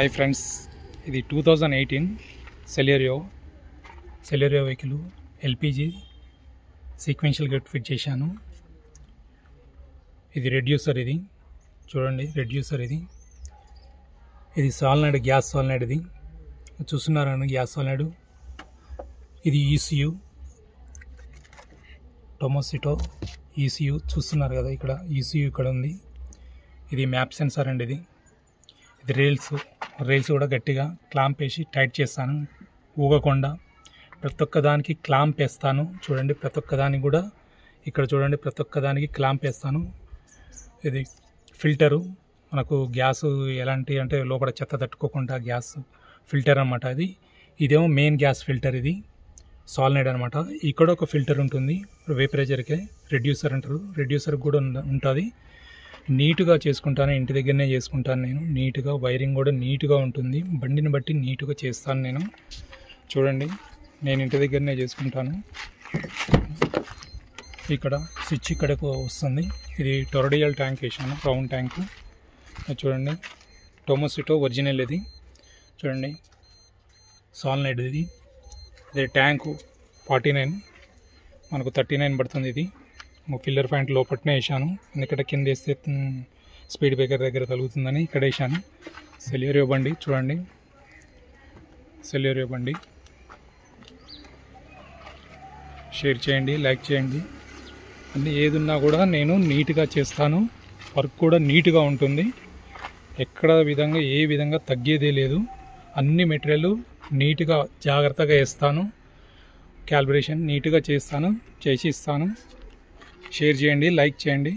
Hi friends, ఇది 2018 Celerio vehicle LPG sequential gate fit చేశాను. ఇది రెడ్యూసర్, ఇది చూడండి రెడ్యూసర్, ఇది సాలినాయిడ్, గ్యాస్ సాలినాయిడ్. ఇది చూస్తున్నారండి గ్యాస్ సాలినాయిడ్. ఇది ఈసీయూ టొమోసిటో ఈసీయూ చూస్తున్నారు కదా, ఇక్కడ ఈసీయూ ఇక్కడ ఉంది. ఇది మ్యాప్ సెన్సార్ అండి. ఇది రైల్స్ కూడా గట్టిగా క్లాంప్ వేసి టైట్ చేస్తాను, ఊగకుండా. ప్రతి ఒక్క దానికి క్లాంప్ వేస్తాను చూడండి, ప్రతి ఒక్క దానికి కూడా ఇక్కడ చూడండి, ప్రతి ఒక్క దానికి క్లాంప్ వేస్తాను. ఇది ఫిల్టరు, మనకు గ్యాస్ ఎలాంటి అంటే లోపల చెత్త తట్టుకోకుండా గ్యాస్ ఫిల్టర్ అనమాట. ఇదేమో మెయిన్ గ్యాస్ ఫిల్టర్, ఇది సాలినాయిడ్ అనమాట. ఇక్కడ ఒక ఫిల్టర్ ఉంటుంది వేపరేజర్కే, రెడ్యూసర్ అంటారు. రెడ్యూసర్ కూడా ఉంటుంది. నీట్గా చేసుకుంటాను, ఇంటి దగ్గరనే చేసుకుంటాను నేను. నీట్గా వైరింగ్ కూడా నీట్గా ఉంటుంది, బండిని బట్టి నీట్గా చేస్తాను నేను. చూడండి నేను ఇంటి దగ్గరనే చేసుకుంటాను. ఇక్కడ స్విచ్ ఇక్కడకు వస్తుంది. ఇది టొరడియల్ ట్యాంక్ వేసాను, రౌండ్ ట్యాంకు. చూడండి టొమోసిటో ఒరిజినల్, ఇది చూడండి సాలినాయిడ్. ఇది ట్యాంకు 49, మనకు 39 పడుతుంది. ఇది ఫిల్లర్ పాయింట్ లోపలనే వేసాను, ఎందుకంటే కింద వేస్తే స్పీడ్ బ్రేకర్ దగ్గర తగులుతుందని ఇక్కడ వేసాను. సెలెరియో బండి చూడండి, సెలెరియో బండి. షేర్ చేయండి, లైక్ చేయండి. అన్నీ ఏదున్నా కూడా నేను నీట్గా చేస్తాను, వర్క్ కూడా నీట్గా ఉంటుంది. ఎక్కడ విధంగా ఏ విధంగా తగ్గేదే లేదు. అన్ని మెటీరియల్ నీట్గా జాగ్రత్తగా వేస్తాను, క్యాలిబ్రేషన్ నీట్గా చేస్తాను, చేసి ఇస్తాను. షేర్ చేయండి, లైక్ చేయండి.